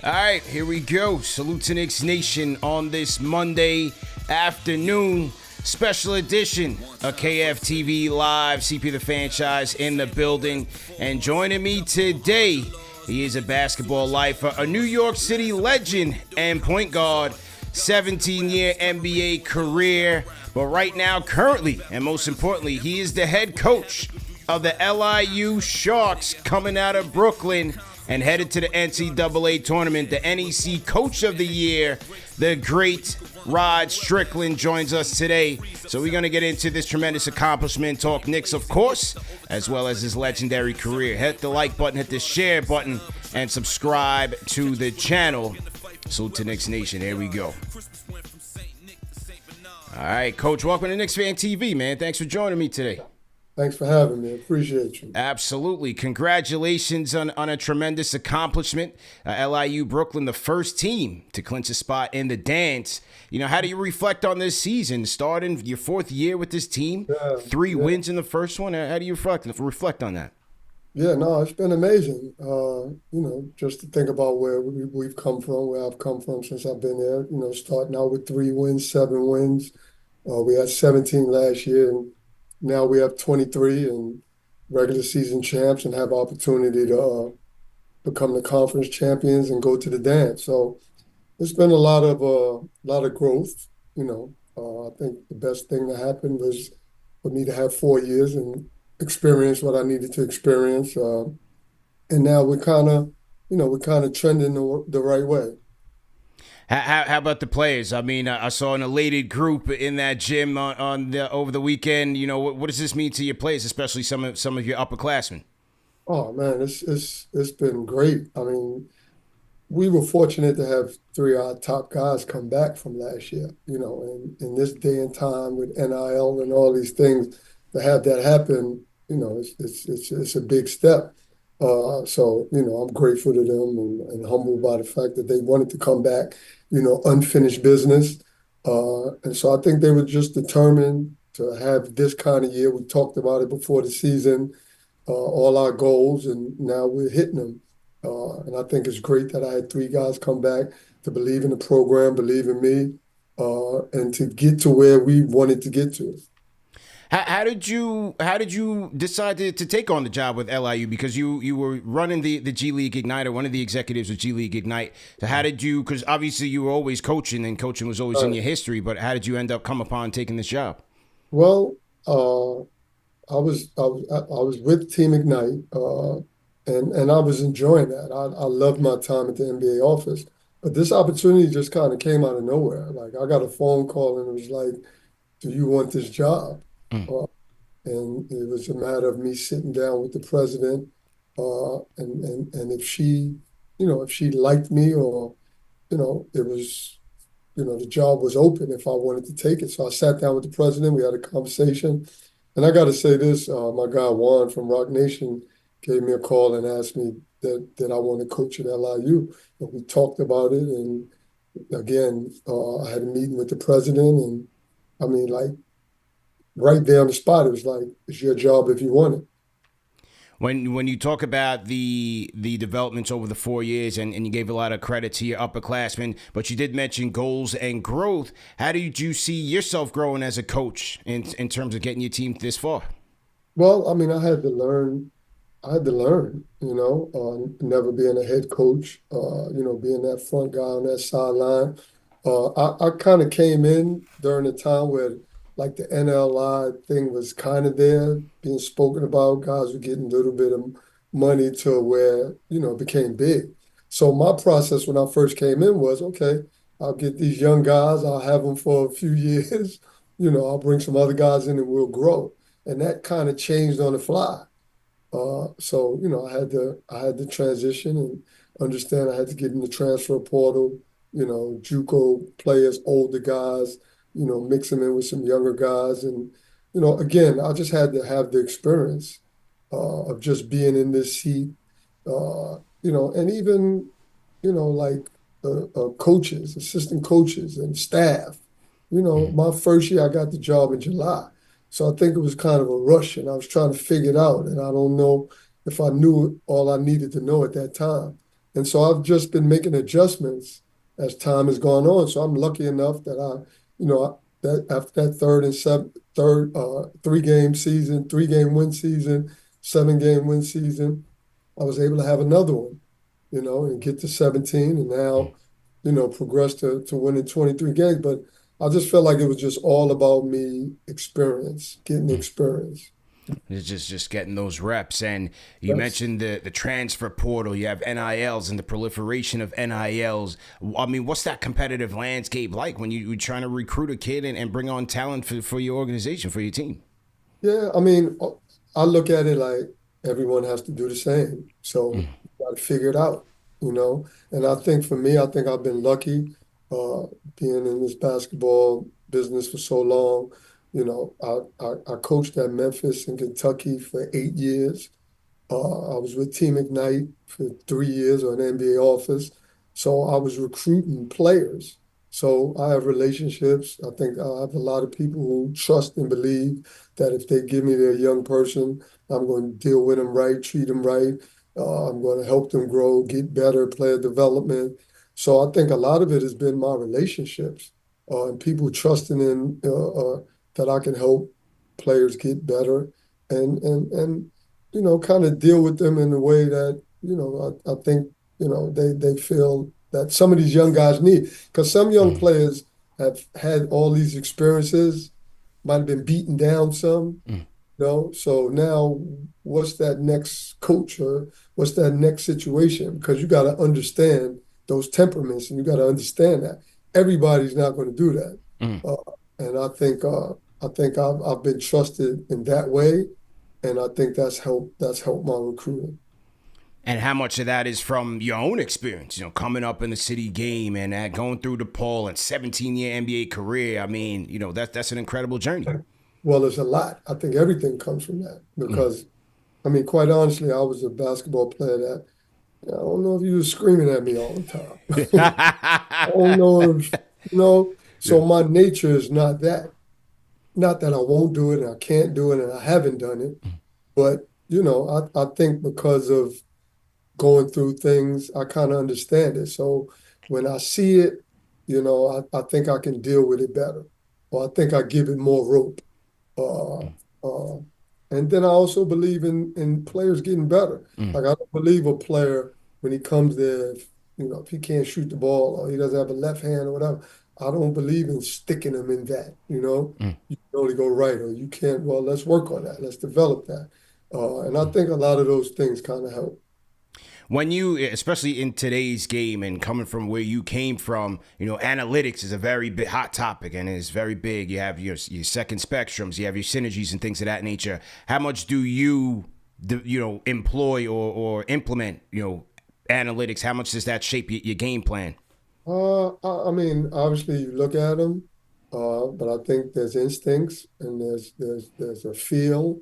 All right, here we go. Salute to Knicks Nation on this Monday afternoon. Special edition of KFTV Live. CP The Fanchise in the building. And joining me today, he is a basketball lifer, a New York City legend and point guard, 17-year NBA career. But right now, currently, and most importantly, he is the head coach of the LIU Sharks coming out of Brooklyn and headed to the NCAA Tournament. The NEC Coach of the Year, the great Rod Strickland, joins us today. So we're going to get into this tremendous accomplishment, talk Knicks, of course, as well as his legendary career. Hit the like button, hit the share button, and subscribe to the channel. Salute to Knicks Nation. Here we go. All right, Coach, welcome to Knicks Fan TV, man. Thanks for joining me today. Thanks for having me. Appreciate you. Absolutely. Congratulations on a tremendous accomplishment. LIU Brooklyn, the first team to clinch a spot in the dance. You know, how do you reflect on this season, starting your fourth year with this team? Three wins in the first one. How do you reflect on that? Yeah, no, it's been amazing. Just to think about where we've come from, where I've come from since I've been there. You know, starting out with 3 wins, 7 wins. We had 17 last year, and now we have 23 and regular season champs and have opportunity to become the conference champions and go to the dance. So it's been a lot of growth. You know, I think the best thing that happened was for me to have 4 years and experience what I needed to experience. And now we're kind of trending the right way. How about the players? I mean, I saw an elated group in that gym over the weekend. You know, what does this mean to your players, especially some of your upperclassmen? Oh man, it's been great. I mean, we were fortunate to have 3 of our top guys come back from last year. You know, and in this day and time with NIL and all these things, to have that happen, you know, it's a big step. So, you know, I'm grateful to them and humbled by the fact that they wanted to come back, you know, unfinished business. And so I think they were just determined to have this kind of year. We talked about it before the season, all our goals, and now we're hitting them. And I think it's great that I had 3 guys come back to believe in the program, believe in me, and to get to where we wanted to get to. How did you decide to take on the job with LIU? Because you were running the G League Ignite, or one of the executives of G League Ignite. So how did you? Because obviously you were always coaching, and coaching was always in your history. But how did you end up come upon taking this job? Well, I was with Team Ignite, and I was enjoying that. I loved my time at the NBA office, but this opportunity just kind of came out of nowhere. Like, I got a phone call, and it was like, "Do you want this job?" And it was a matter of me sitting down with the president, and if she liked me, or, you know, it was, you know, the job was open if I wanted to take it. So I sat down with the president, we had a conversation. And I got to say this, my guy Juan from Rock Nation gave me a call and asked me that I want to coach at LIU. And we talked about it. And again, I had a meeting with the president, and I mean, like, right there on the spot, it was like, it's your job if you want it. When you talk about the developments over the 4 years, and you gave a lot of credit to your upperclassmen, but you did mention goals and growth. How did you see yourself growing as a coach in terms of getting your team this far? Well, I mean, I had to learn, you know, never being a head coach, you know, being that front guy on that sideline. I kind of came in during a time where, like, the NLI thing was kind of there, being spoken about. Guys were getting a little bit of money to where, you know, it became big. So my process when I first came in was, okay, I'll get these young guys, I'll have them for a few years, you know, I'll bring some other guys in and we'll grow. And that kind of changed on the fly. So, you know, I had to transition and understand I had to get in the transfer portal, you know, JUCO players, older guys, you know, mix them in with some younger guys. And, you know, again, I just had to have the experience of just being in this seat, you know, and even, you know, like coaches, assistant coaches and staff. You know, my first year, I got the job in July. So I think it was kind of a rush, and I was trying to figure it out. And I don't know if I knew all I needed to know at that time. And so I've just been making adjustments as time has gone on. So I'm lucky enough that that after that third 3 game season, 3 game win season, 7 game win season, I was able to have another one, and get to 17 and now, progress to winning 23 games. But I just felt like it was just all about me getting experience. It's just getting those reps. And you Yes. mentioned the transfer portal. You have NILs and the proliferation of NILs. I mean, what's that competitive landscape like when you're trying to recruit a kid and bring on talent for your organization, for your team? Yeah, I mean, I look at it like everyone has to do the same. So you got to figure it out, you know. And I think for me, I think I've been lucky uh, being in this basketball business for so long. I coached at Memphis in Kentucky for 8 years. I was with Team Ignite for 3 years or an NBA office. So I was recruiting players. So I have relationships. I think I have a lot of people who trust and believe that if they give me their young person, I'm going to deal with them right, treat them right. I'm going to help them grow, get better, player development. So I think a lot of it has been my relationships and people trusting in that I can help players get better and kind of deal with them in a way that, I think, they feel that some of these young guys need. Because some young players have had all these experiences, might have been beaten down some, so now what's that next coach or what's that next situation? Because you got to understand those temperaments and you got to understand that everybody's not going to do that. Uh, and I think I've been trusted in that way, and I think that's helped my recruiting. And how much of that is from your own experience, coming up in the city game and going through the poll and 17-year NBA career. I mean, that's an incredible journey. Well, there's a lot. I think everything comes from that because, I mean, quite honestly, I was a basketball player that I don't know if you were screaming at me all the time. I don't know if, so my nature is not that. Not that I won't do it and I can't do it and I haven't done it, but, I think because of going through things, I kind of understand it. So when I see it, I think I can deal with it better, or I think I give it more rope. Uh, uh, and then I also believe in players getting better. Like I don't believe a player when he comes there, if he can't shoot the ball or he doesn't have a left hand or whatever, I don't believe in sticking him in that. You can only go right or you can't. Well, let's work on that. Let's develop that. And I think a lot of those things kind of help. When you, especially in today's game and coming from where you came from, analytics is a very big, hot topic and it's very big. You have your second spectrums, you have your synergies and things of that nature. How much do you, employ or implement, analytics? How much does that shape your game plan? I mean, obviously you look at them, but I think there's instincts and there's a feel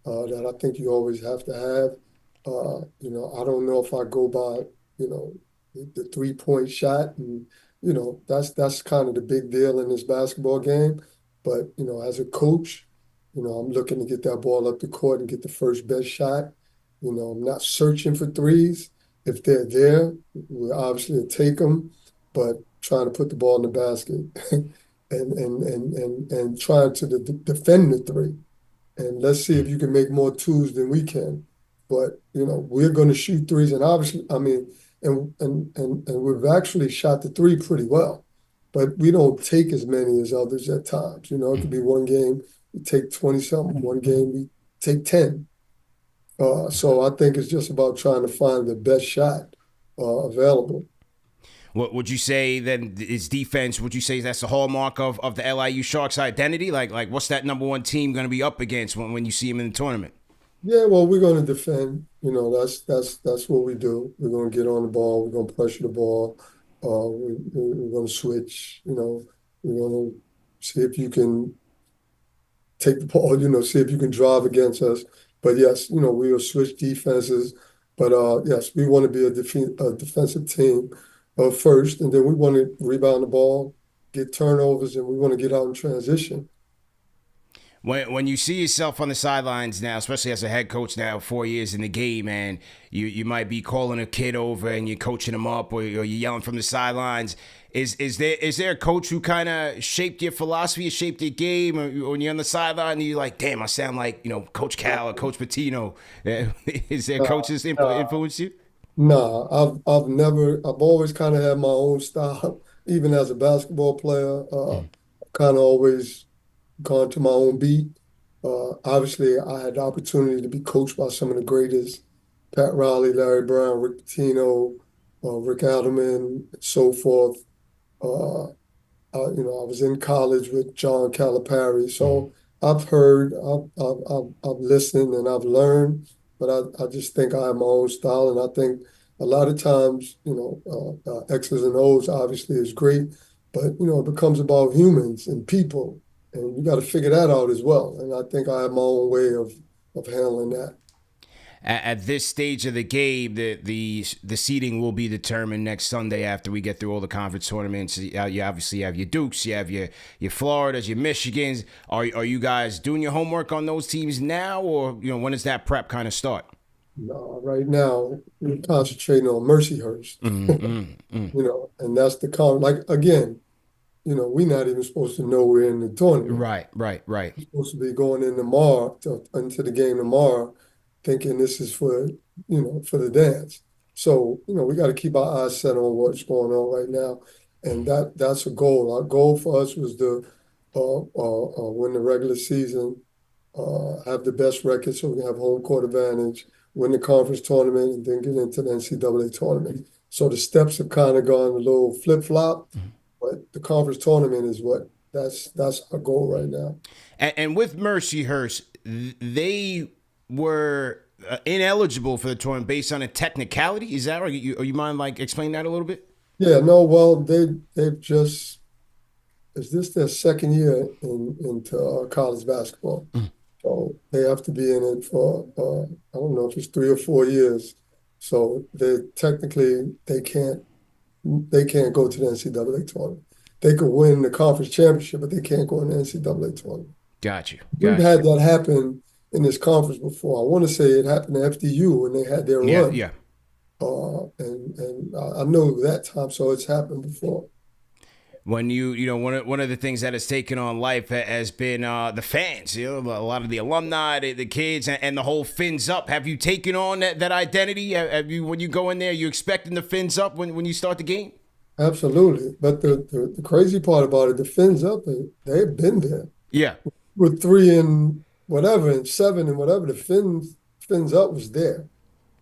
that I think you always have to have. I don't know if I go by, the 3-point shot, and that's kind of the big deal in this basketball game. But as a coach, I'm looking to get that ball up the court and get the first best shot. I'm not searching for threes. If they're there, we obviously take them, but trying to put the ball in the basket and trying to defend the three. And let's see if you can make more twos than we can. But we're going to shoot threes, and obviously, I mean, and we've actually shot the three pretty well, but we don't take as many as others at times. It could be one game we take 20 something, one game we take 10. So I think it's just about trying to find the best shot available. What would you say then is defense? Would you say that's the hallmark of the LIU Sharks identity? Like what's that number one team going to be up against when you see them in the tournament? Yeah, well, we're going to defend. That's what we do. We're going to get on the ball. We're going to pressure the ball. We're going to switch. We're going to see if you can take the ball. See if you can drive against us. But yes, we will switch defenses. But yes, we want to be a defensive team first, and then we want to rebound the ball, get turnovers, and we want to get out in transition. When you see yourself on the sidelines now, especially as a head coach now, 4 years in the game, and you might be calling a kid over and you're coaching him up, or you're yelling from the sidelines. Is there a coach who kind of shaped your philosophy, or shaped your game, or when you're on the sideline and you're like, damn, I sound like Coach Cal or Coach Pitino? Is there Nah, coaches nah, influence you? nah. I've always kind of had my own style, even as a basketball player. Kind of always gone to my own beat. Obviously, I had the opportunity to be coached by some of the greatest: Pat Riley, Larry Brown, Rick Pitino, Rick Adelman, and so forth. Uh, I was in college with John Calipari, so I've heard, I've listened, and I've learned. But I just think I have my own style, and I think a lot of times, X's and O's obviously is great, but it becomes about humans and people, and you got to figure that out as well. And I think I have my own way of handling that. At this stage of the game, the seeding will be determined next Sunday after we get through all the conference tournaments. You obviously have your Dukes, you have your Floridas, your Michigans. Are you guys doing your homework on those teams now, or when does that prep kind of start? No, right now we're concentrating on Mercyhurst, and that's like again. We're not even supposed to know we're in the tournament. Right, right, right. We're supposed to be going in tomorrow into the game tomorrow, thinking this is for the dance. So, we got to keep our eyes set on what's going on right now. And that's a goal. Our goal for us was to win the regular season, have the best record so we can have home court advantage, win the conference tournament, and then get into the NCAA tournament. So the steps have kind of gone a little flip-flop, but the conference tournament is that's our goal right now. And with Mercyhurst, they were ineligible for the tournament based on a technicality. Is that right? You mind like explain that a little bit? Yeah, no, well, they've just is this their second year into college basketball. So they have to be in it for I don't know if it's 3 or 4 years. So they can't go to the NCAA tournament. They could win the conference championship, but they can't go in the NCAA tournament. Got you. We've Got you. had that happen in this conference before. I want to say it happened to FDU when they had their Yeah, run. yeah. And I know that time, so it's happened before. When one of the things that has taken on life has been the fans, a lot of the alumni, the kids, and the whole fins up. Have you taken on that identity? Have you, when you go in there, you expecting the fins up when you start the game? Absolutely. But the crazy part about it, the fins up, they've been there. Yeah. With three and whatever and seven and whatever, the fins up was there.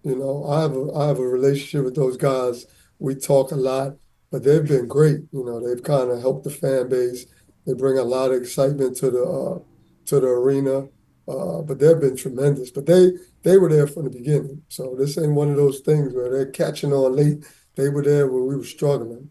I have a relationship with those guys. We talk a lot, but they've been great. They've kind of helped the fan base. They bring a lot of excitement to the arena. But they've been tremendous. But they were there from the beginning. So this ain't one of those things where they're catching on late. They were there when we were struggling.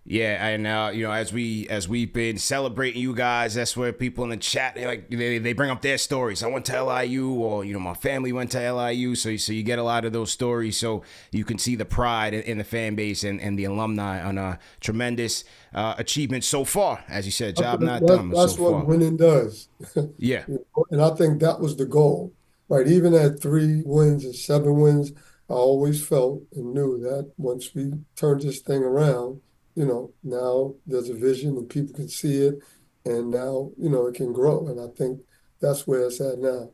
Yeah, and as we've been celebrating you guys, that's where people in the chat they bring up their stories. I went to LIU, or my family went to LIU, so you get a lot of those stories, so you can see the pride in the fan base and the alumni on a tremendous achievement so far. As you said, job not done, but so That's what far. winning does. Yeah. And I think that was the goal, right? Even at 3 wins and 7 wins, I always felt and knew that once we turned this thing around, now there's a vision and people can see it, and now, it can grow. And I think that's where it's at now.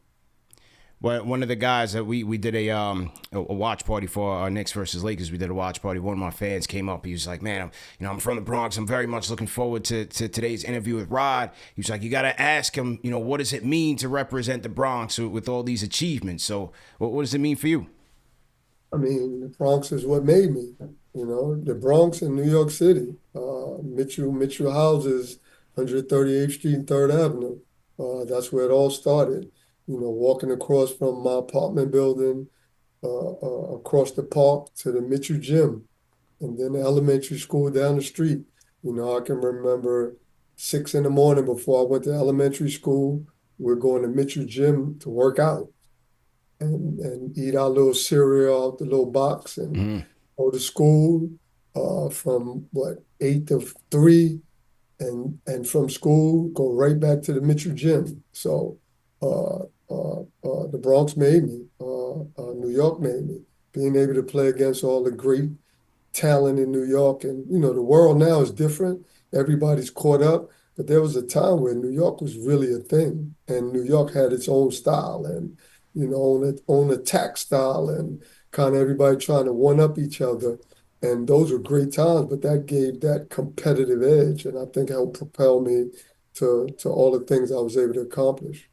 Well, one of the guys that we did a watch party for our Knicks versus Lakers. We did a watch party. One of my fans came up. He was like, "Man, I'm from the Bronx. I'm very much looking forward to today's interview with Rod." He was like, "You got to ask him, what does it mean to represent the Bronx with all these achievements?" So, what does it mean for you? I mean, the Bronx is what made me, the Bronx in New York City. Mitchell houses 138th Street and 3rd Avenue. That's where it all started. Walking across from my apartment building, across the park to the Mitchell gym, and then the elementary school down the street. I can remember 6 in the morning before I went to elementary school. We're going to Mitchell gym to work out and eat our little cereal out the little box and Mm. go to school from 8 to 3, and from school go right back to the Mitchell gym. So the Bronx made me, New York made me, being able to play against all the great talent in New York. And, the world now is different. Everybody's caught up. But there was a time where New York was really a thing. And New York had its own style and, own attack style and kind of everybody trying to one up each other. And those were great times, but that gave that competitive edge. And I think helped propel me to all the things I was able to accomplish.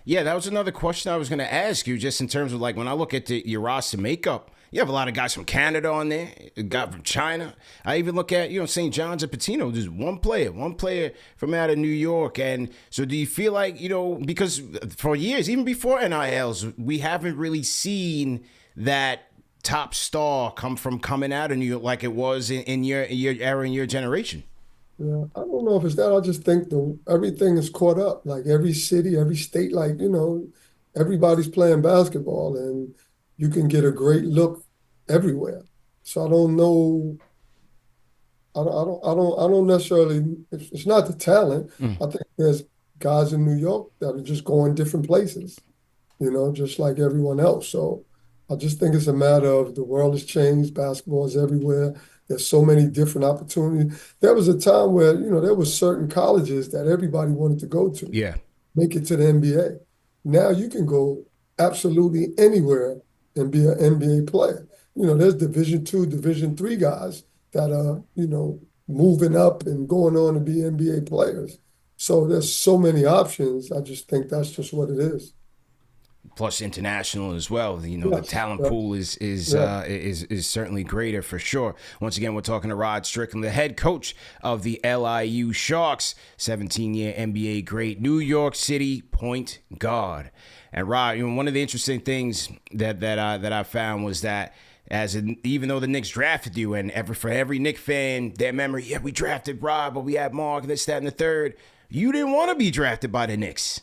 Yeah, that was another question I was going to ask you, just in terms of like when I look at your roster makeup. You have a lot of guys from Canada on there, a guy from China. I even look at, St. John's and Patino. There's one player from out of New York. And so do you feel like, because for years, even before NILs, we haven't really seen that top star coming out of New York like it was in your era, in your generation? Yeah, I don't know if it's that. I just think everything is caught up. Like every city, every state, like, everybody's playing basketball and you can get a great look everywhere. So I don't know. I don't necessarily, it's not the talent. Mm. I think there's guys in New York that are just going different places, just like everyone else. So I just think it's a matter of the world has changed. Basketball is everywhere. There's so many different opportunities. There was a time where, there was certain colleges that everybody wanted to go to, Yeah. make it to the NBA. Now you can go absolutely anywhere and be an NBA player. There's Division II, Division III guys that are, moving up and going on to be NBA players. So there's so many options. I just think that's just what it is. Plus international as well. The Yes, talent yes, pool is yeah. is certainly greater for sure. Once again, we're talking to Rod Strickland, the head coach of the LIU Sharks, 17-year NBA great, New York City point guard. And Rod, one of the interesting things that I found was that even though the Knicks drafted you, and for every Knicks fan, their memory, yeah, we drafted Rod, but we had Mark, this, that, and the third. You didn't want to be drafted by the Knicks.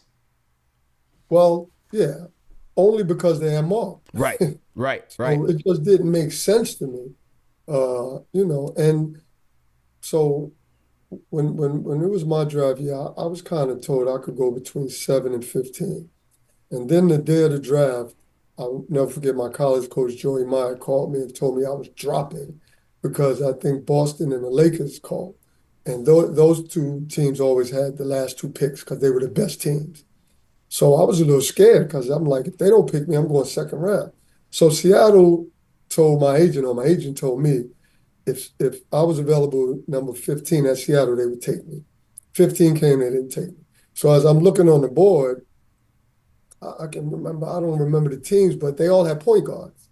Well, yeah, only because they had Mark. Right, right, right. So it just didn't make sense to me. And so when it was my draft year, I was kind of told I could go between 7 and 15. And then the day of the draft, I'll never forget my college coach, Joey Meyer, called me and told me I was dropping because I think Boston and the Lakers called. And those two teams always had the last two picks because they were the best teams. So I was a little scared because I'm like, if they don't pick me, I'm going second round. So Seattle told my agent, or my agent told me, if I was available number 15 at Seattle, they would take me. 15 came, they didn't take me. So as I'm looking on the board, I can remember, I don't remember the teams, but they all had point guards.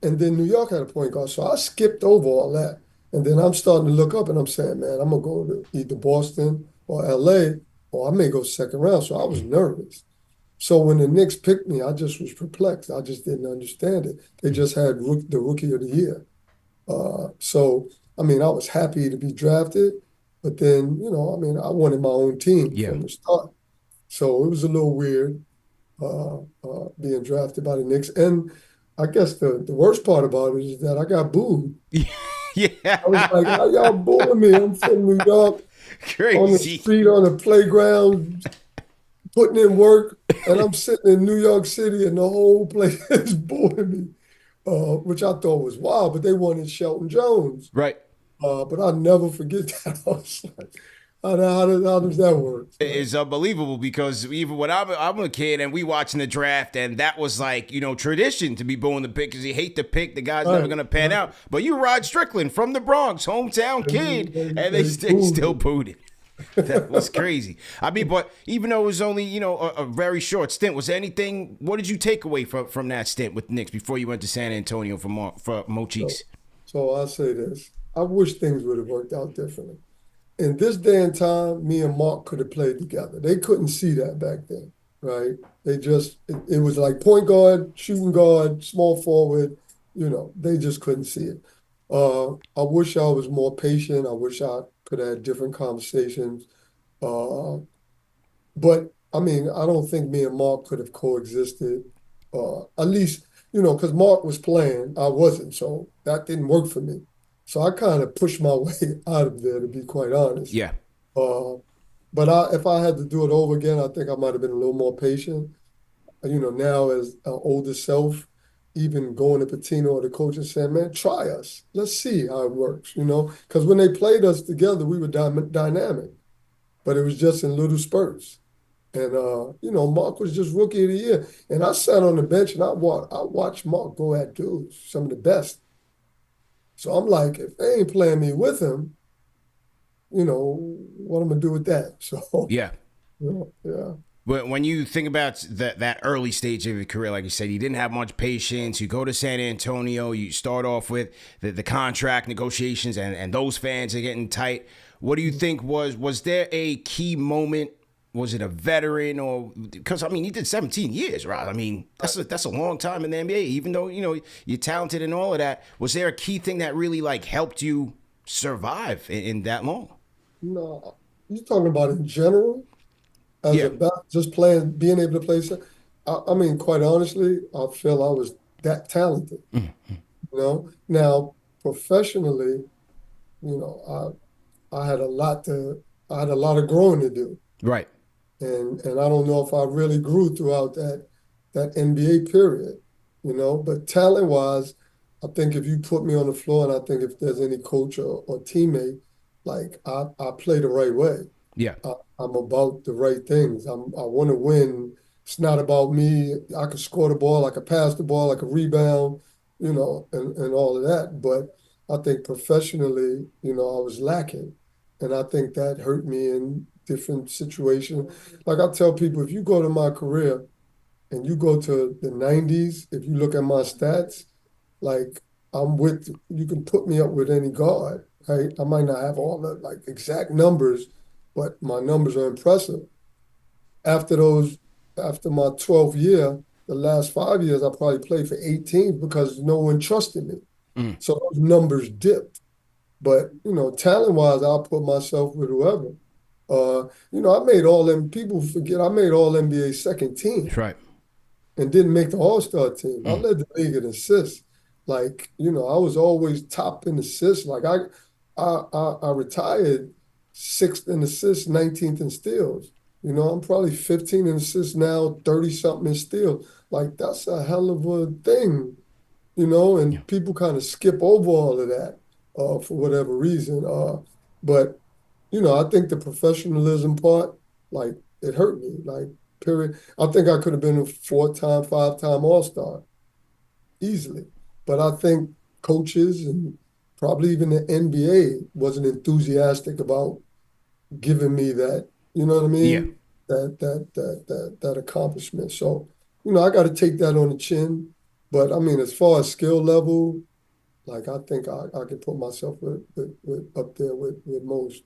And then New York had a point guard. So I skipped over all that. And then I'm starting to look up and I'm saying, man, I'm going to go to either Boston or LA, or I may go second round. So I was nervous. So when the Knicks picked me, I just was perplexed. I just didn't understand it. They just had the rookie of the year. I mean, I was happy to be drafted, but then, I wanted my own team Yeah. from the start. So it was a little weird being drafted by the Knicks. And I guess the worst part about it is that I got booed. Yeah. I was like, how y'all booing me? I'm from New York, on the Crazy. street, on the playground, putting in work, and I'm sitting in New York City and the whole place is booing me, which I thought was wild, but they wanted Shelton Jones. Right. But I'll never forget that. I was like, how does that work? It's unbelievable because even when I'm a kid and we watching the draft, and that was like, tradition to be booing the pick because you hate the pick. The guy's never going to pan out. But you Rod Strickland from the Bronx, hometown kid, and they still booed it. That was crazy. I mean, but even though it was only, a very short stint, was there anything, what did you take away from that stint with the Knicks before you went to San Antonio for Mo Cheeks? So I'll say this. I wish things would have worked out differently. In this day and time, me and Mark could have played together. They couldn't see that back then, right? It was like point guard, shooting guard, small forward, they just couldn't see it. I wish I was more patient. I wish I could have had different conversations. Uh, but I mean, I don't think me and Mark could have coexisted. At least, because Mark was playing, I wasn't. So that didn't work for me. So I kind of pushed my way out of there, to be quite honest. Yeah. Uh, but if I had to do it over again, I think I might have been a little more patient. Now as an older self, even going to Patino or the coach and saying, man, try us. Let's see how it works, because when they played us together, we were dynamic, but it was just in little spurts. And, Mark was just rookie of the year. And I sat on the bench and I watched Mark go at dudes, some of the best. So I'm like, if they ain't playing me with him, what am I gonna do with that? So, Yeah. yeah. But when you think about that early stage of your career, like you said, you didn't have much patience. You go to San Antonio, you start off with the contract negotiations, and those fans are getting tight. What do you think was there a key moment? Was it a veteran or because I mean he did 17 years, right? I mean that's a long time in the NBA. Even though you're talented and all of that, was there a key thing that really like helped you survive in that long? No, you talking about in general, as Yeah. a just playing, being able to play. I mean, quite honestly, I feel I was that talented. Now professionally, you know, I had a lot of growing to do. Right. And I don't know if I really grew throughout that NBA period, But talent wise, I think if you put me on the floor, and I think if there's any coach or teammate, like I play the right way. Yeah. I'm about the right things. I want to win. It's not about me. I can score the ball, I can pass the ball, I can rebound, and all of that. But I think professionally, I was lacking. And I think that hurt me in different situations. Like I tell people, if you go to my career and you go to the 90s, if you look at my stats, like you can put me up with any guard, right? I might not have all the like exact numbers, but my numbers are impressive. After those, after my 12th year, the last 5 years, I probably played for 18 because no one trusted me. Mm. So those numbers dipped. But, talent wise, I'll put myself with whoever. I made all them people forget I made all NBA second That's team right. and didn't make the All-Star team. I Mm. led the league in assists. Like, I was always top in assists. Like I retired sixth in assists, 19th in steals. I'm probably 15 in assists now, 30 something in steals. Like that's a hell of a thing, Yeah. and people kind of skip over all of that for whatever reason. But I think the professionalism part, like, it hurt me. Like, period. I think I could have been a four-time, five-time All-Star easily. But I think coaches and probably even the NBA wasn't enthusiastic about giving me that, you know what I Yeah. mean? That accomplishment. So, I got to take that on the chin. But I mean, as far as skill level, like I think I could put myself with up there with most.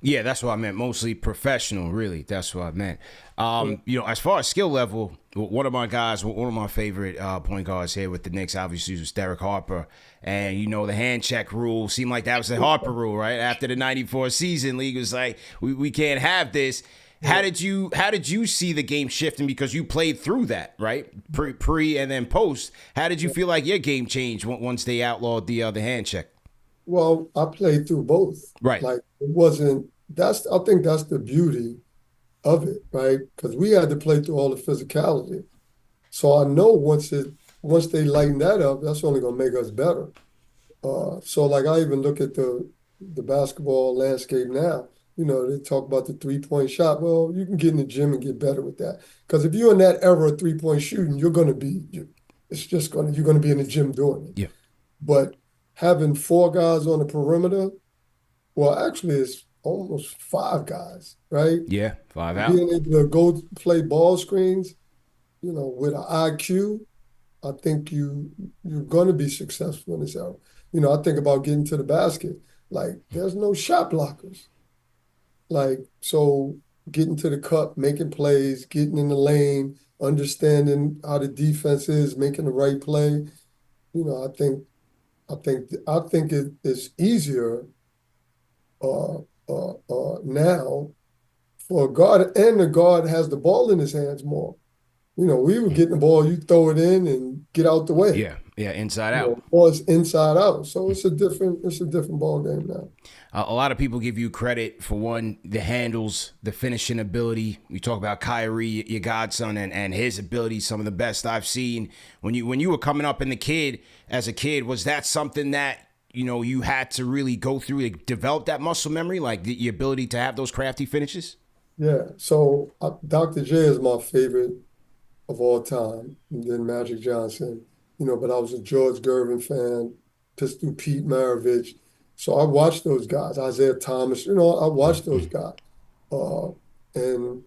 Yeah, that's what I meant. Mostly professional, really. That's what I meant. Yeah. As far as skill level, one of my guys, one of my favorite point guards here with the Knicks, obviously, was Derek Harper. And, the hand check rule seemed like that was the Harper rule, right? After the 94 season, league was like, we can't have this. How did you see the game shifting? Because you played through that, right? Pre and then post. How did you feel like your game changed once they outlawed the hand check? Well, I played through both. Right. Like it wasn't I think that's the beauty of it, right? Because we had to play through all the physicality. So I know once they lighten that up, that's only gonna make us better. So like I even look at the basketball landscape now. They talk about the 3-point shot. Well, you can get in the gym and get better with that. Because if you're in that era of 3-point shooting, you're gonna be in the gym doing it. Yeah. But having four guys on the perimeter, well, actually, it's almost five guys, right? Yeah. 5 out. Being able to go play ball screens, with an IQ, I think you're going to be successful in this era. I think about getting to the basket. Like, there's no shot blockers. Like, so getting to the cup, making plays, getting in the lane, understanding how the defense is, making the right play. I think it's easier now for a guard, and the guard has the ball in his hands more. We were getting the ball, you throw it in and get out the way. Yeah. Yeah, inside You out. know, or it's inside out. So it's a different ball game now. A lot of people give you credit for one, the handles, the finishing ability. We talk about Kyrie, your godson, and his ability, some of the best I've seen. When you were coming up in the kid, as a kid, was that something that you had to really go through to develop that muscle memory, like the ability to have those crafty finishes? Yeah. So Dr. J is my favorite of all time, and then Magic Johnson. But I was a George Gervin fan, Pistol Pete Maravich. So I watched those guys, Isaiah Thomas. I watched those guys, uh, and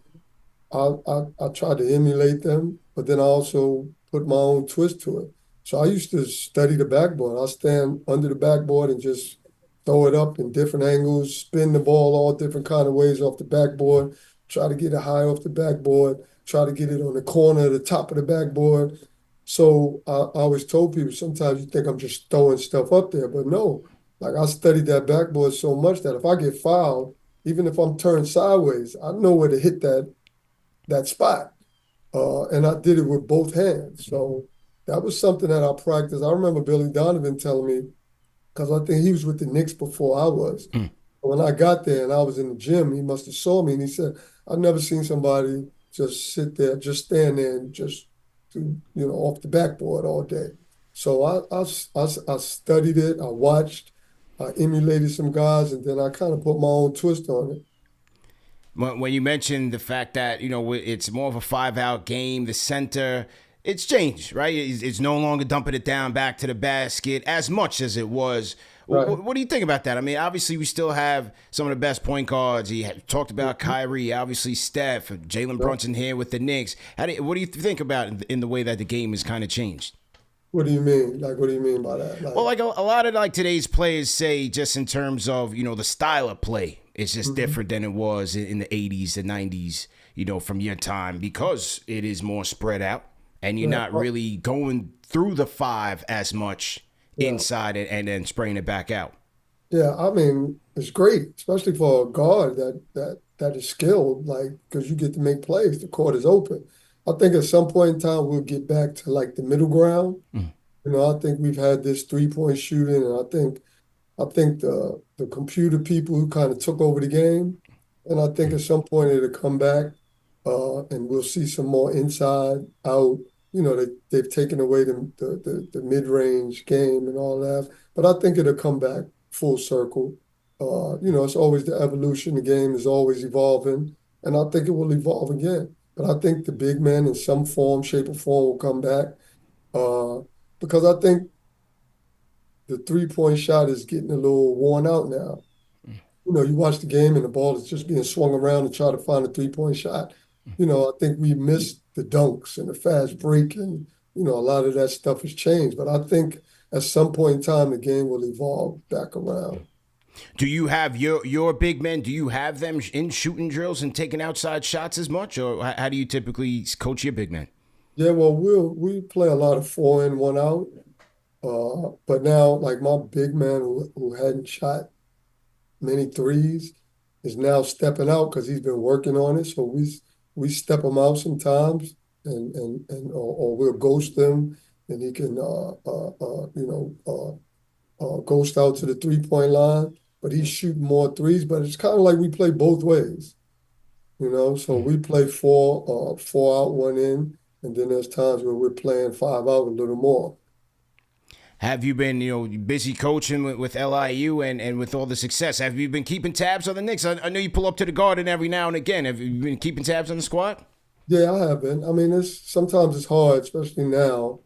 I tried to emulate them, but then I also put my own twist to it. So I used to study the backboard. I stand under the backboard and just throw it up in different angles, spin the ball all different kind of ways off the backboard, try to get it high off the backboard, try to get it on the corner, the top of the backboard. So I always told people sometimes you think I'm just throwing stuff up there, but no. Like I studied that backboard so much that if I get fouled, even if I'm turned sideways, I know where to hit that spot. And I did it with both hands. So that was something that I practiced. I remember Billy Donovan telling me, because I think he was with the Knicks before I was. When I got there and I was in the gym, he must have saw me and he said, I've never seen somebody just sit there, just stand there and just off the backboard all day. So I studied it, I watched, I emulated some guys, and then I kind of put my own twist on it. When you mentioned the fact that it's more of a 5-out game, the center, it's changed, right? It's no longer dumping it down back to the basket as much as it was. Right. What do you think about that? I mean, obviously we still have some of the best point guards. He talked about Kyrie, obviously Steph, Jalen Brunson here with the Knicks. What do you think about in the way that the game has kind of changed? What do you mean? Like, what do you mean by that? Well, like a lot of today's players say, just in terms of the style of play, it's just different than it was in the 80s, the 90s, from your time, because it is more spread out and you're not really going through the five as much inside and then spraying it back out. Yeah, I mean, it's great, especially for a guard that is skilled, like because you get to make plays. The court is open. I think at some point in time we'll get back to like the middle ground. I think we've had this 3-point shooting, and I think the computer people who kind of took over the game, and I think at some point it'll come back, and we'll see some more inside out. They've taken away the mid range game and all that, but I think it'll come back full circle. It's always the evolution. The game is always evolving, and I think it will evolve again. But I think the big man in some form, shape, or form will come back, uh, because I think the 3-point shot is getting a little worn out now. You watch the game and the ball is just being swung around to try to find a 3-point shot. I think we missed the dunks and the fast break, and a lot of that stuff has changed. But I think at some point in time the game will evolve back around. Do you have your big men? Do you have them in shooting drills and taking outside shots as much, or how do you typically coach your big men? Yeah, well, we play a lot of 4 in, 1 out. But now, like my big man who hadn't shot many threes is now stepping out because he's been working on it. So we step him out sometimes, or we'll ghost him, and he can ghost out to the 3-point line. But he's shooting more threes. But it's kind of like we play both ways. So we play 4 out, 1 in, and then there's times where we're playing 5 out a little more. Have you been, busy coaching with LIU and with all the success? Have you been keeping tabs on the Knicks? I know you pull up to the Garden every now and again. Have you been keeping tabs on the squad? Yeah, I have been. I mean, sometimes it's hard, especially now.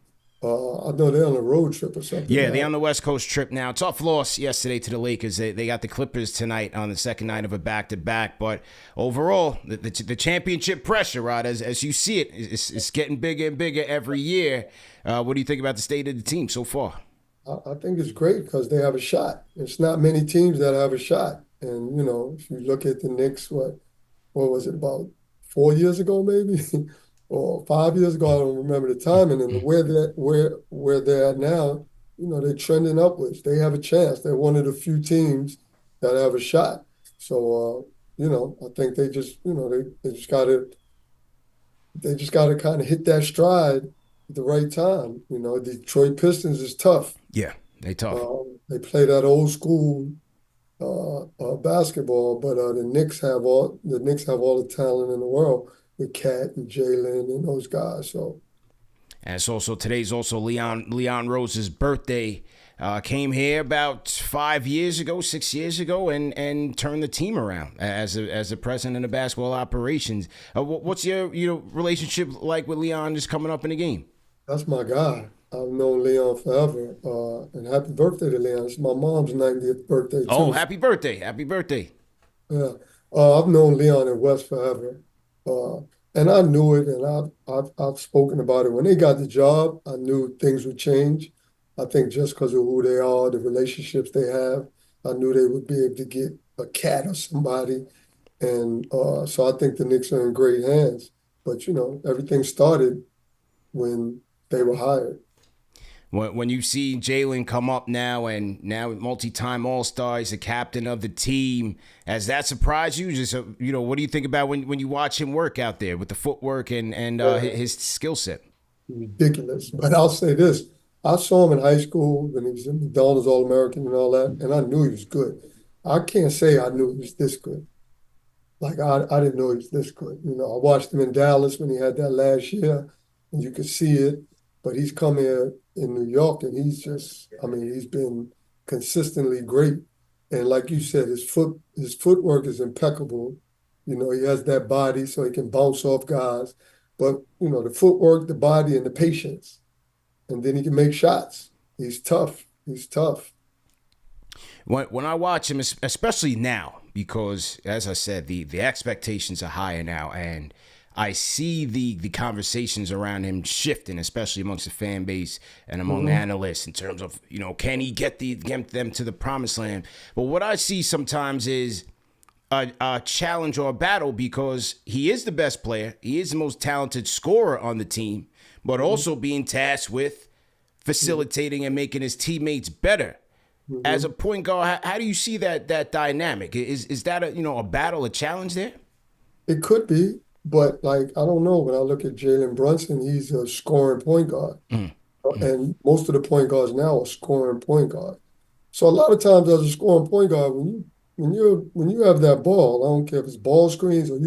I know they're on a road trip or something Yeah, now. they're on the West Coast trip now. Tough loss yesterday to the Lakers. They got the Clippers tonight on the second night of a back-to-back. But overall, the championship pressure, Rod, as you see it, it's getting bigger and bigger every year. What do you think about the state of the team so far? I think it's great because they have a shot. It's not many teams that have a shot. And, if you look at the Knicks, what was it, about 4 years ago, maybe? Or 5 years ago, I don't remember the timing. And where they're at now, they're trending upwards. They have a chance. They're one of the few teams that have a shot. So, I think they just gotta kind of hit that stride at the right time. You know, Detroit Pistons is tough. Yeah, they tough. They play that old school basketball, but the Knicks have all the talent in the world with Cat and Jalen and those guys. So And it's also today's also Leon Rose's birthday. Came here about 5 years ago, 6 years ago, and turned the team around as a president of basketball operations. What's your relationship like with Leon just coming up in the game? that's my guy. I've known Leon forever. And happy birthday to Leon. It's my mom's 90th birthday Oh, too. happy birthday! Happy birthday! Yeah. I've known Leon and Wes forever. Uh, and I knew it, and I've spoken about it. When they got the job, I knew things would change. I think just because of who they are, the relationships they have, I knew they would be able to get a Cat or somebody. And so I think the Knicks are in great hands. But, everything started when they were hired. When you see Jaylen come up now and now multi-time All-Star, he's the captain of the team. Has that surprised you? Just what do you think about when you watch him work out there with the footwork and his skill set? Ridiculous. But I'll say this. I saw him in high school when he was in McDonald's All-American and all that, and I knew he was good. I can't say I knew he was this good. Like I didn't know he was this good. I watched him in Dallas when he had that last year, and you could see it. But he's come here in New York, and he's been consistently great. And like you said, his footwork is impeccable. He has that body so he can bounce off guys. But the footwork, the body, and the patience, and then he can make shots. He's tough. He's tough. When I watch him, especially now, because as I said, the expectations are higher now, and I see the conversations around him shifting, especially amongst the fan base and among analysts in terms of can he get them to the promised land. But what I see sometimes is a challenge or a battle because he is the best player, he is the most talented scorer on the team, but also being tasked with facilitating and making his teammates better. As a point guard, how do you see that dynamic? Is that a battle, a challenge there? It could be, but like I don't know. When I look at Jalen Brunson, he's a scoring point guard, and most of the point guards now are scoring point guard. So a lot of times as a scoring point guard, when you have that ball, I don't care if it's ball screens or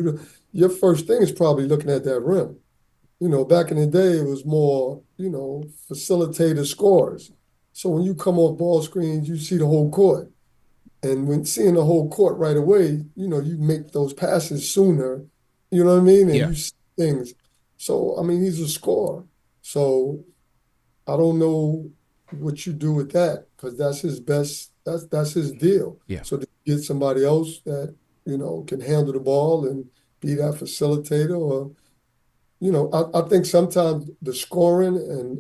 your first thing is probably looking at that rim. Back in the day, it was more, facilitator scores. So when you come off ball screens, you see the whole court. And when seeing the whole court right away, you make those passes sooner, you know what I mean? And Yeah. you see things. So, I mean, he's a scorer. So I don't know what you do with that because that's his best, that's his deal. Yeah. So to get somebody else that, can handle the ball and be that facilitator or I think sometimes the scoring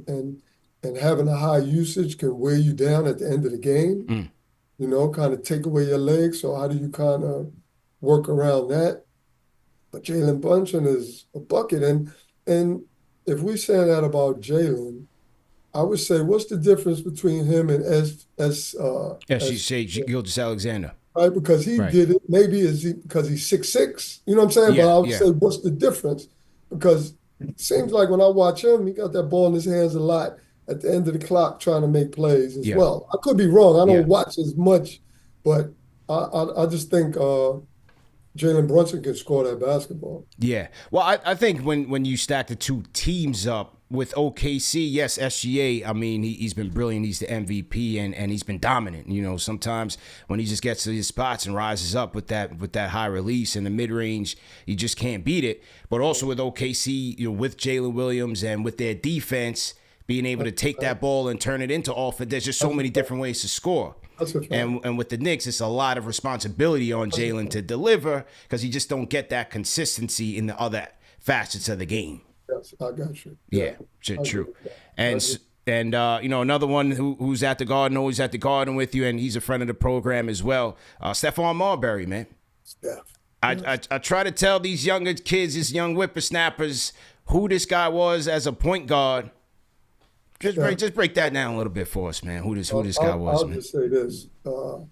and having a high usage can wear you down at the end of the game, kind of take away your legs. So how do you kind of work around that? But Jalen Brunson is a bucket. And if we say that about Jalen, I would say what's the difference between him and Yes, you say Gilgeous-Alexander. right? Because he Right. did it. Maybe because he's 6'6", you know what I'm saying? But Yeah, I would yeah, say, what's the difference? Because it seems like when I watch him, he got that ball in his hands a lot at the end of the clock trying to make plays as yeah, well. I could be wrong. I yeah. don't watch as much, but I just think Jalen Brunson can score that basketball. Yeah. Well, I think when you stack the two teams up with OKC, yes, SGA, I mean, he's been brilliant. He's the MVP and he's been dominant. Sometimes when he just gets to his spots and rises up with that high release in the mid range, you just can't beat it. But also with OKC, with Jalen Williams and with their defense being able to take that ball and turn it into offense, there's just so many different ways to score. That's a fact. And with the Knicks, it's a lot of responsibility on Jalen to deliver because you just don't get that consistency in the other facets of the game. Yes, I got you. Yeah, true. And another one who's at the Garden, always at the Garden with you, and he's a friend of the program as well. Stephon Marbury, man. Steph. I try to tell these younger kids, these young whippersnappers, who this guy was as a point guard. Just break that down a little bit for us, man. Who this guy was, I'll man. just say this. I'm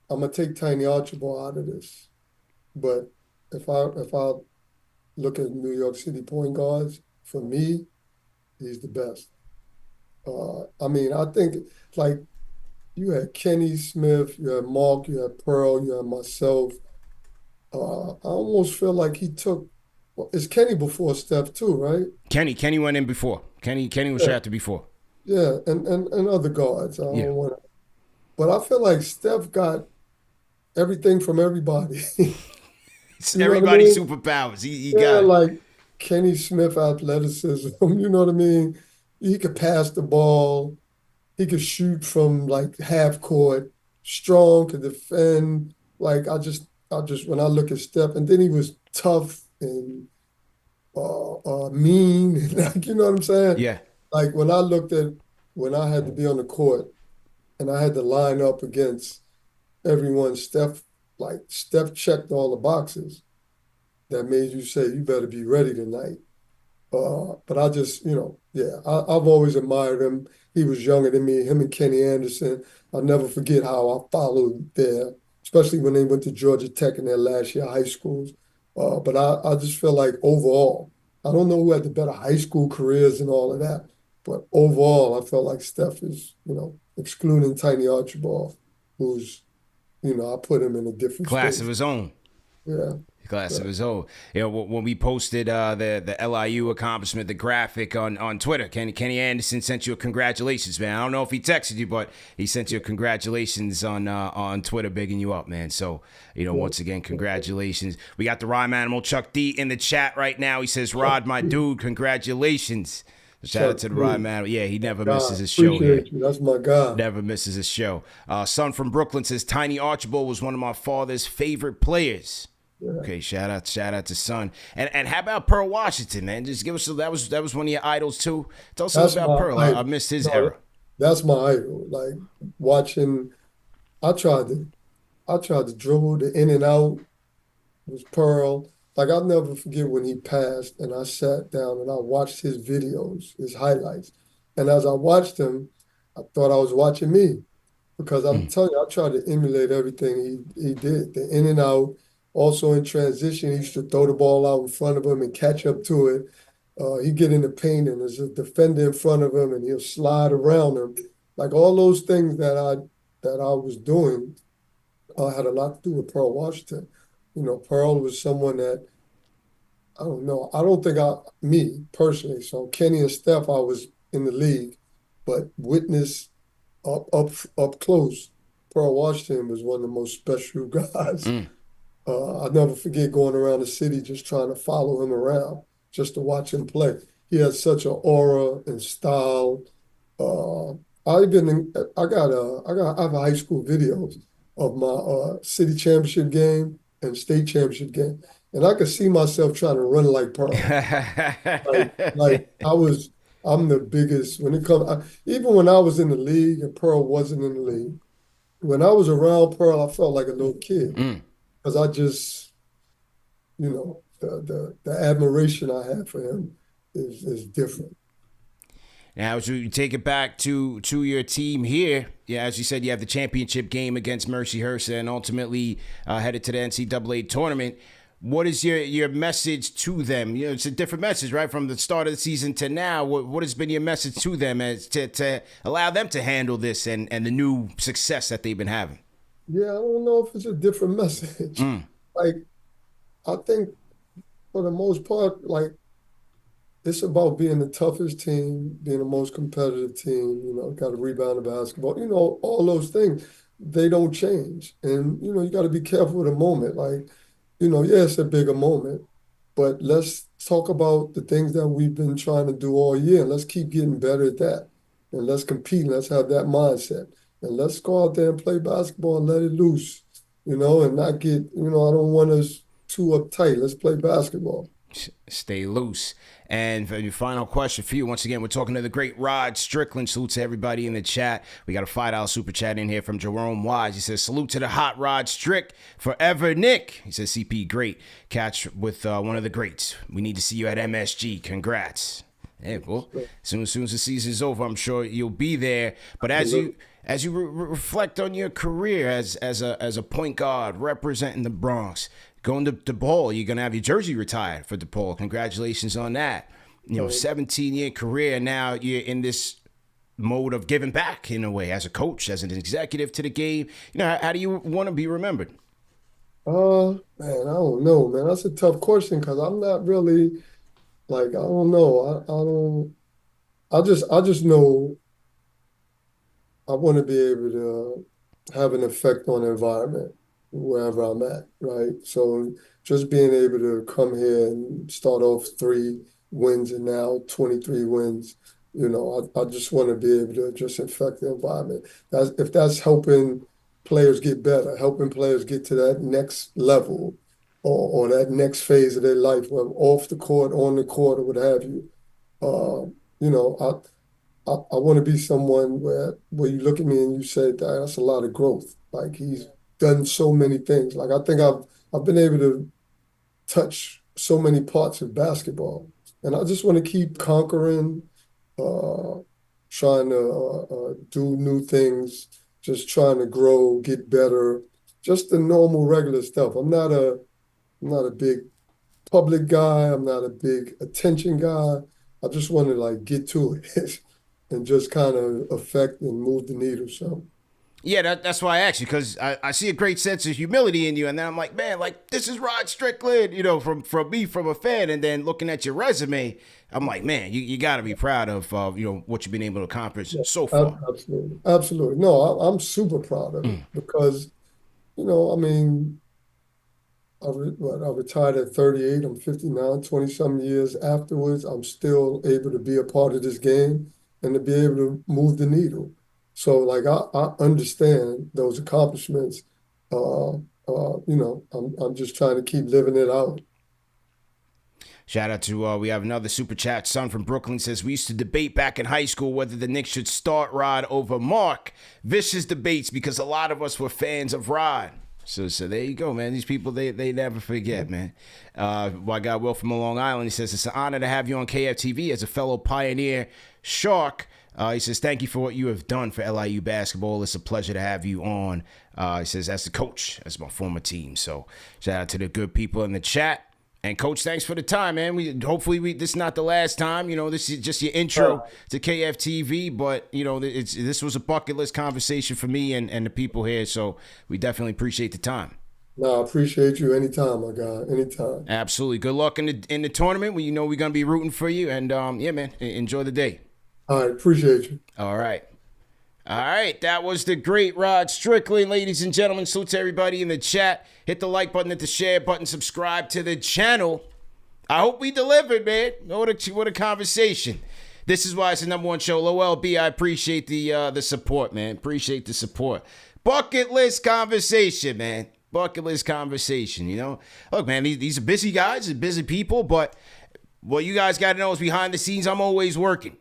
gonna take Tiny Archibald out of this, but if I look at New York City point guards, for me, He's the best. I mean, I think like you had Kenny Smith, you had Mark, you had Pearl, you had myself. I almost feel like he took. Well, it's Kenny before Steph too, right? Kenny went in before. Kenny was Yeah, drafted before. yeah, and other guards. I Yeah. don't want to, but I feel like Steph got everything from everybody. It's You know what I everybody's mean? superpowers. He Yeah, got it. like Kenny Smith athleticism. You know what I mean? He could pass the ball. He could shoot from like half court. Strong, could defend. Like I just when I look at Steph, and then he was tough and mean. Like, you know what I'm saying? Yeah. Like when I looked at when I had to be on the court and I had to line up against everyone, Steph checked all the boxes that made you say you better be ready tonight. But I just, yeah, I've always admired him. He was younger than me, him and Kenny Anderson. I'll never forget how I followed there, especially when they went to Georgia Tech in their last year of high schools. But I just feel like overall, I don't know who had the better high school careers and all of that, but overall, I felt like Steph is, excluding Tiny Archibald, who's, I put him in a different Class of space. his own. Yeah, Class yeah. of his own. You know, when we posted the LIU accomplishment, the graphic on Twitter, Kenny Anderson sent you a congratulations, man. I don't know if he texted you, but he sent you a congratulations on Twitter, bigging you up, man. So, Yeah. once again, congratulations. We got the rhyme animal Chuck D in the chat right now. He says, Rod, my dude, congratulations. Shout out Chuck to the rhyme D. animal. Yeah, he never God, misses his show here. appreciate you. That's my guy. Never misses his show. Son from Brooklyn says Tiny Archibald was one of my father's favorite players. Yeah. Okay, shout out to Son. And how about Pearl Washington, man? Just give us that was one of your idols too. Tell us a That's little about my Pearl. I idol. missed his No, era. that's my idol. Like watching, I tried to, I tried to dribble the in and out. It was Pearl. Like I'll never forget when he passed, and I sat down and I watched his videos, his highlights. And as I watched him, I thought I was watching me because I'm Mm. telling you, I tried to emulate everything he did. The in and out, also in transition, he used to throw the ball out in front of him and catch up to it. He get in the paint and there's a defender in front of him and he'll slide around him. Like all those things that I was doing had a lot to do with Pearl Washington. Pearl was someone that I don't know. I don't think me personally. So Kenny and Steph, I was in the league, but witness up close. Pearl Washington was one of the most special guys. Mm. I'll never forget going around the city just trying to follow him around, just to watch him play. He had such an aura and style. Uh, I have high school videos of my city championship game and state championship game, and I could see myself trying to run like Pearl. Like I'm the biggest when it comes. Even when I was in the league and Pearl wasn't in the league, when I was around Pearl, I felt like a little kid Mm. because I just, the admiration I have for him is different. Now, as you take it back to your team here, yeah, as you said, you have the championship game against Mercyhurst and ultimately headed to the NCAA tournament. What is your message to them? It's a different message, right? From the start of the season to now, what has been your message to them as to allow them to handle this and the new success that they've been having? Yeah, I don't know if it's a different message. Mm. Like, I think for the most part, like, it's about being the toughest team, being the most competitive team, got to rebound the basketball, all those things, they don't change. And, you got to be careful with the moment. Like, yeah, it's a bigger moment, but let's talk about the things that we've been trying to do all year. And let's keep getting better at that. And let's compete. And let's have that mindset. And let's go out there and play basketball and let it loose, and not get, I don't want us too uptight. Let's play basketball. Stay loose. And for your final question for you, once again, we're talking to the great Rod Strickland. Salute to everybody in the chat. We got a $5 super chat in here from Jerome Wise. He says, salute to the hot Rod Strick. Forever Nick. He says, CP, great catch with one of the greats. We need to see you at MSG. Congrats. Yeah, well, as soon as the season's over, I'm sure you'll be there. But as you reflect on your career as a point guard representing the Bronx, going to DePaul, you're gonna have your jersey retired for DePaul. Congratulations on that. Right. 17-year career. Now you're in this mode of giving back in a way as a coach, as an executive to the game. How do you want to be remembered? Man, I don't know, man. That's a tough question because I'm not really like, I don't know. I don't, I just know I want to be able to have an effect on the environment wherever I'm at, right? So just being able to come here and start off 3 wins and now 23 wins, I just want to be able to just affect the environment. If that's helping players get better, helping players get to that next level or that next phase of their life, whether off the court, on the court, or what have you. Uh, you know, I want to be someone where you look at me and you say that's a lot of growth. Like he's done so many things. Like I think I've been able to touch so many parts of basketball, and I just want to keep conquering, uh, trying to do new things, just trying to grow, get better, just the normal regular stuff. I'm not a big public guy. I'm not a big attention guy. I just want to like get to it and just kind of affect and move the needle. So Yeah, that's why I asked you, because I see a great sense of humility in you, and then I'm like, man, like this is Rod Strickland, from me, from a fan, and then looking at your resume, I'm like, man, you got to be proud of what you've been able to accomplish yeah, so far. absolutely, absolutely. No, I'm super proud of it because I mean, I retired at 38. I'm 59, 20 some years afterwards. I'm still able to be a part of this game and to be able to move the needle. So like I understand those accomplishments. I'm just trying to keep living it out. Shout out to, we have another super chat. Son from Brooklyn says, we used to debate back in high school whether the Knicks should start Rod over Mark. Vicious debates because a lot of us were fans of Rod. So there you go, man. These people, they never forget, man. My guy Will from Long Island, he says, it's an honor to have you on KFTV as a fellow Pioneer Shark. He says, thank you for what you have done for LIU basketball. It's a pleasure to have you on. He says, as the coach, as my former team. So shout out to the good people in the chat. And Coach, thanks for the time, man. Hopefully this is not the last time. This is just your intro to KFTV, but this was a bucket list conversation for me and the people here. So we definitely appreciate the time. No, I appreciate you anytime, my guy. Anytime. Absolutely. Good luck in the tournament. We're gonna be rooting for you. And yeah, man, enjoy the day. All right, appreciate you. All right. That was the great Rod Strickland, ladies and gentlemen. Salute to everybody in the chat. Hit the like button, hit the share button, subscribe to the channel. I hope we delivered, man. What a conversation. This is why it's the #1 show. LOLB, I appreciate the support, man. Appreciate the support. Bucket list conversation, man. Bucket list conversation, Look, man, these are busy guys, busy people, but what you guys got to know is behind the scenes, I'm always working.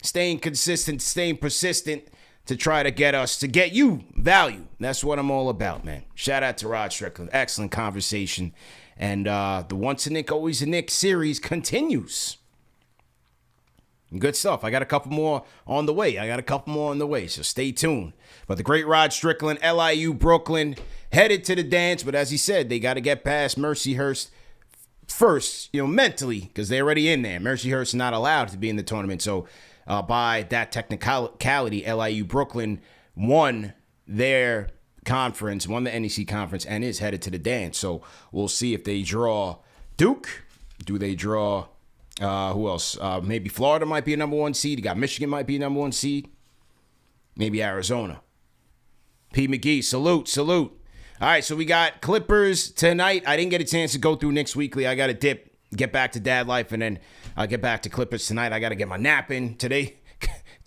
Staying consistent, staying persistent to try to get you value. That's what I'm all about, man. Shout out to Rod Strickland. Excellent conversation. And the Once a Knick, Always a Knick series continues. Good stuff. I got a couple more on the way. So stay tuned. But the great Rod Strickland, LIU Brooklyn, headed to the dance. But as he said, they got to get past Mercyhurst first, mentally, because they're already in there. Mercyhurst is not allowed to be in the tournament. So by that technicality, LIU Brooklyn won their conference, won the NEC conference, and is headed to the dance. So we'll see if they draw Duke. Do they draw who else? Maybe Florida might be a #1 seed. You got Michigan might be a #1 seed. Maybe Arizona. P. McGee, salute. All right, so we got Clippers tonight. I didn't get a chance to go through Knicks Weekly. I got to dip, get back to dad life, and then I'll get back to Clippers tonight. I got to get my nap in. Today,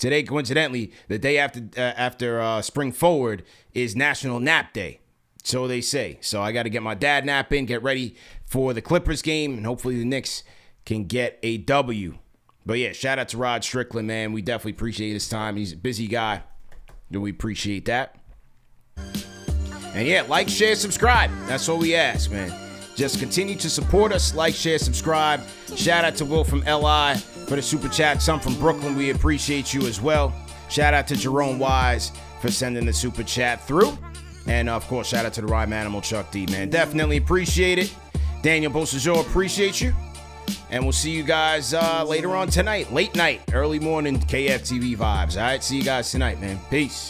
coincidentally, the day after Spring Forward is National Nap Day. So they say. So I got to get my dad nap in, get ready for the Clippers game, and hopefully the Knicks can get a W. But yeah, shout out to Rod Strickland, man. We definitely appreciate his time. He's a busy guy. And we appreciate that. And yeah, like, share, subscribe. That's all we ask, man. Just continue to support us. Like, share, subscribe. Shout out to Will from LI for the super chat. Some from Brooklyn. We appreciate you as well. Shout out to Jerome Wise for sending the super chat through. And of course, shout out to the Rhyme Animal Chuck D, man. Definitely appreciate it. Daniel Bosajor, appreciate you. And we'll see you guys later on tonight. Late night, early morning KFTV vibes. All right, see you guys tonight, man. Peace.